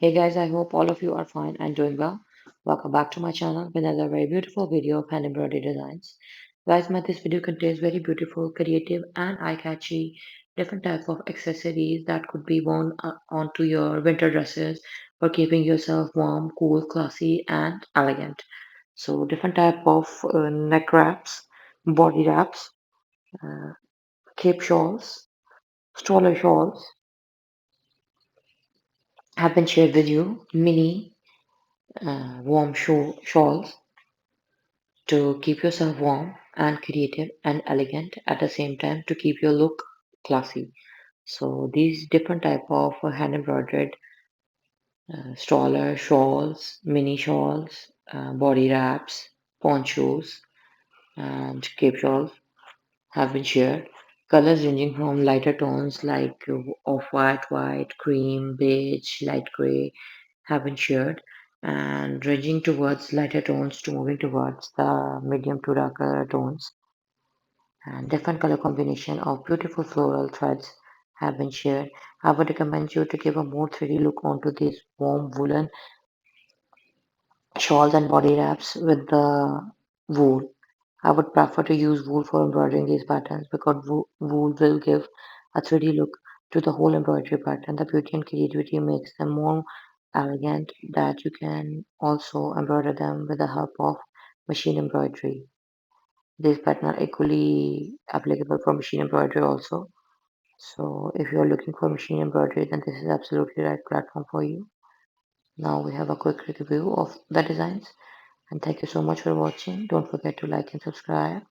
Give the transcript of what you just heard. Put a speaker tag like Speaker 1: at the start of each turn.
Speaker 1: Hey guys, I hope all of you are fine and doing well. Welcome back to my channel with another very beautiful video of hand embroidery designs. Guys, this video contains very beautiful, creative and eye-catchy different type of accessories that could be worn onto your winter dresses for keeping yourself warm, cool, classy and elegant. So different type of neck wraps, body wraps, uh, cape shawls, stroller shawls have been shared with you. Mini warm shawls to keep yourself warm and creative and elegant at the same time to keep your look classy. So these different type of hand embroidered stroller shawls, mini shawls, body wraps, ponchos, and cape shawls have been shared. Colors ranging from lighter tones like off-white, white, cream, beige, light gray have been shared, and ranging towards lighter tones to moving towards the medium to darker tones. And different color combination of beautiful floral threads have been shared. I would recommend you to give a more 3D look onto these warm woolen shawls and body wraps with the wool. I would prefer to use wool for embroidering these patterns because wool will give a 3D look to the whole embroidery pattern. The beauty and creativity makes them more elegant that you can also embroider them with the help of machine embroidery. These patterns are equally applicable for machine embroidery also. So if you're looking for machine embroidery, then this is absolutely the right platform for you. Now we have a quick review of the designs. And thank you so much for watching. Don't forget to like and subscribe.